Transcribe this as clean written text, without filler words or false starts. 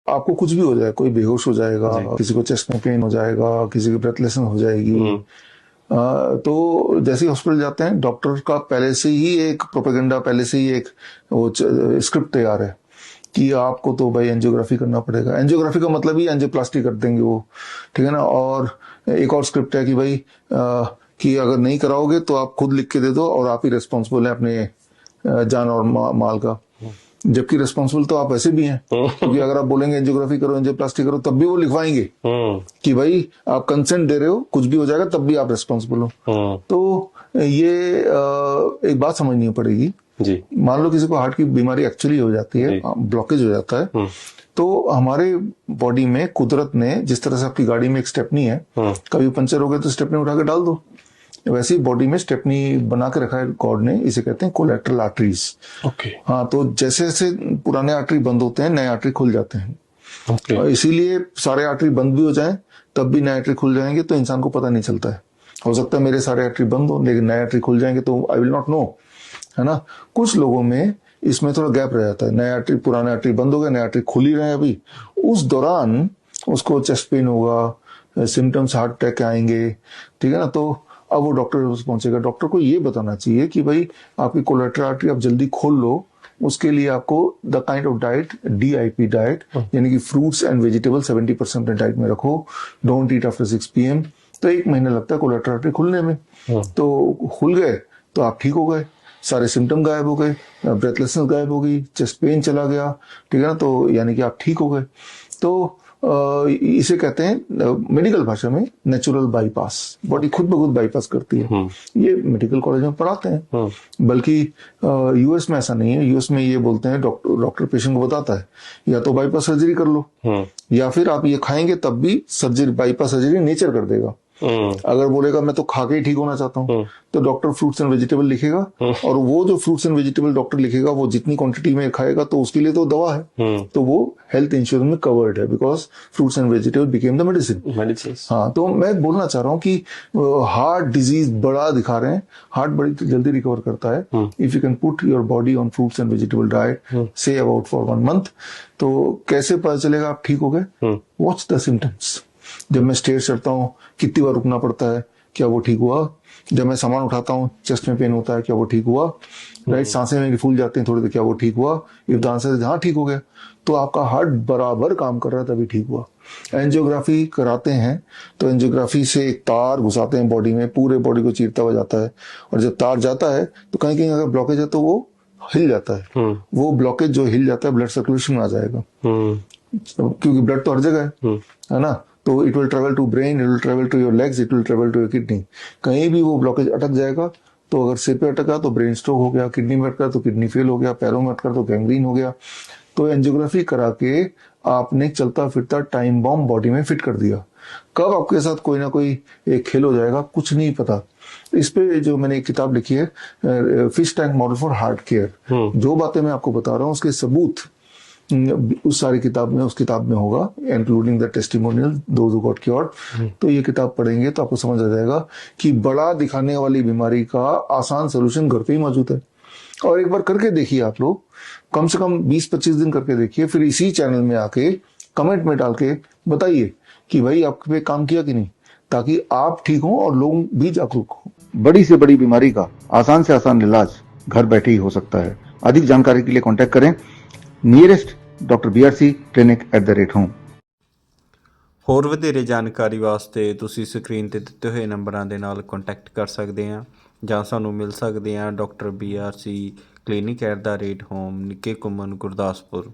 आपको कुछ भी हो जाए, कोई बेहोश हो जाएगा, जी। किसी को चेस्ट में पेन हो जाएगा, किसी की ब्रेथलेसनेस हो जाएगी। तो जैसे ही हॉस्पिटल जाते हैं, डॉक्टर का पहले से ही एक प्रोपेगेंडा, पहले से ही एक वो स्क्रिप्ट तैयार है कि आपको तो भाई एंजियोग्राफी करना पड़ेगा। एंजियोग्राफी का मतलब ही एंजियोप्लास्टी कर देंगे वो, ठीक है ना। और एक और स्क्रिप्ट है कि भाई कि अगर नहीं कराओगे तो आप खुद लिख के दे दो और आप ही रिस्पॉन्सिबल है अपने जान और माल का। जबकि रिस्पॉन्सिबल तो आप वैसे भी हैं, क्योंकि अगर आप बोलेंगे एंजियोग्राफी करो, एंजियोप्लास्टी करो, तब भी वो लिखवाएंगे कि भाई आप कंसेंट दे रहे हो, कुछ भी हो जाएगा तब भी आप रिस्पॉन्सिबल हो। तो ये एक बात समझनी पड़ेगी जी। मान लो किसी को हार्ट की बीमारी एक्चुअली हो जाती है, ब्लॉकेज हो जाता है, तो हमारे बॉडी में कुदरत ने जिस तरह से आपकी गाड़ी में एक स्टेपनी है, कभी पंचर हो गया तो स्टेपनी उठा के डाल दो, वैसे ही बॉडी में स्टेपनी बना के रखा है गॉड ने। इसे कहते हैं कोलेटरल आर्टरीज। ओके। हाँ, तो जैसे जैसे पुराने आर्टरी बंद होते हैं, नए आर्टरी खुल जाते हैं। ओके। और इसीलिए सारे आर्टरी बंद भी हो जाएं तब भी नए आर्टरी खुल जाएंगे, तो इंसान को पता नहीं चलता है। हो सकता है मेरे सारे आर्टरी बंद हो लेकिन नए आर्टरी खुल जाएंगे तो आई विल नॉट नो, है ना। कुछ लोगों में इसमें थोड़ा गैप रह जाता है, नया आर्टरी पुराने आर्टरी बंद हो गए, नया आर्टरी खुल ही रहे हैं अभी, उस दौरान उसको चेस्ट पेन होगा, सिम्टम्स हार्ट अटैक के आएंगे, ठीक है ना। तो अब वो डॉक्टर पहुंचेगा, डॉक्टर को ये बताना चाहिए कि भाई आपकी कोलेटरल आर्टरी आप जल्दी खोल लो, उसके लिए आपको the kind of diet, DIP diet, यानी कि फ्रूट्स एंड वेजिटेबल 70% अपने डाइट में रखो, डोंट ईट आफ्टर 6 PM। तो 1 महीना लगता है कोलेटरल आर्टरी खुलने में। तो खुल गए तो आप ठीक हो गए, सारे सिम्टम गायब हो गए, ब्रेथलेसनेस गायब हो गई, चेस्ट पेन चला गया, ठीक है ना। तो यानी कि आप ठीक हो गए। तो इसे कहते हैं मेडिकल भाषा में नेचुरल बाईपास। बॉडी खुद ब खुद बाईपास करती है। ये मेडिकल कॉलेज में पढ़ाते हैं, बल्कि US में ऐसा नहीं है। US में ये बोलते हैं, डॉक्टर पेशेंट को बताता है या तो बाईपास सर्जरी कर लो या फिर आप ये खाएंगे तब भी सर्जरी, बाईपास सर्जरी नेचर कर देगा। अगर बोलेगा मैं तो खा के ही ठीक होना चाहता हूँ, तो डॉक्टर फ्रूट्स एंड वेजिटेबल लिखेगा, और वो जो फ्रूट्स एंड वेजिटेबल डॉक्टर लिखेगा वो जितनी क्वांटिटी में खाएगा तो उसके लिए तो दवा है, तो वो हेल्थ इंश्योरेंस में कवर्ड है, because fruits and vegetable became the medicine. हाँ, तो मैं बोलना चाह रहा हूँ कि हार्ट डिजीज बड़ा दिखा रहे हैं, हार्ट बड़ी जल्दी रिकवर करता है if you can put your body on fruits and vegetable diet, say about for 1 month। तो कैसे पता चलेगा आप ठीक हो गए? Watch the symptoms. जब मैं स्टेयर चढ़ता हूँ कितनी बार रुकना पड़ता है, क्या वो ठीक हुआ? जब मैं सामान उठाता हूँ चेस्ट में पेन होता है, क्या वो ठीक हुआ? राइट, सांसें मेरी फूल जाती हैं थोड़ी, तो क्या वो ठीक हुआ? इफ द आंसर इज हाँ, ठीक हो गया, तो आपका हार्ट बराबर काम कर रहा है, तभी ठीक हुआ। एंजियोग्राफी कराते हैं तो एंजियोग्राफी से एक तार घुसाते हैं बॉडी में, पूरे बॉडी को चीरता हुआ जाता है, और जब तार जाता है तो कहीं कहीं अगर ब्लॉकेज है तो वो हिल जाता है। वो ब्लॉकेज जो हिल जाता है ब्लड सर्कुलेशन में आ जाएगा, क्योंकि ब्लड तो हर जगह है ना। तो it will travel to brain, it will travel to your legs, it will travel to your kidney. कहीं भी वो ब्लॉकेज अटक जाएगा, तो अगर सिर पे अटका तो ब्रेन स्ट्रोक हो गया, किडनी में अटका तो किडनी फेल हो गया, पैरों में अटका तो गैंग्रीन हो गया। तो एंजियोग्राफी करा के आपने चलता फिरता टाइम बॉम्ब बॉडी में फिट कर दिया। कब आपके साथ कोई ना कोई एक खेल हो जाएगा कुछ नहीं पता। इस पे जो मैंने एक किताब लिखी है, fish tank model for heart care, जो बातें मैं आपको बता रहा हूँ उसके सबूत उस सारी उस किताब में होगा, including the testimonial those who got cured. तो ये किताब पढ़ेंगे तो आपको समझ आ जाएगा कि बड़ा दिखाने वाली बीमारी का आसान सोल्यूशन घर पे ही मौजूद है। और एक बार करके देखिए आप लोग, कम से कम 20-25 दिन करके देखिए, फिर इसी चैनल में आके कमेंट में डाल के बताइए कि भाई आप पे काम किया कि नहीं, ताकि आप ठीक हो और लोग भी जागरूक हो। बड़ी से बड़ी बीमारी का आसान से आसान इलाज घर बैठे ही हो सकता है। अधिक जानकारी के लिए कॉन्टैक्ट करें ਨੀਅਰੈਸਟ ਡਾਕਟਰ BRC clinic@home। ਹੋਰ ਵਧੇਰੇ ਜਾਣਕਾਰੀ ਵਾਸਤੇ ਤੁਸੀਂ ਸਕਰੀਨ ਤੇ ਦਿੱਤੇ ਹੋਏ ਨੰਬਰਾਂ ਦੇ ਨਾਲ ਕੰਟੈਕਟ ਕਰ ਸਕਦੇ ਆ, ਜਾਂ ਸਾਨੂੰ ਮਿਲ ਸਕਦੇ ਆ ਡਾਕਟਰ BRC clinic@home, ਨਿੱਕੇ ਘੁੰਮਣ, ਗੁਰਦਾਸਪੁਰ।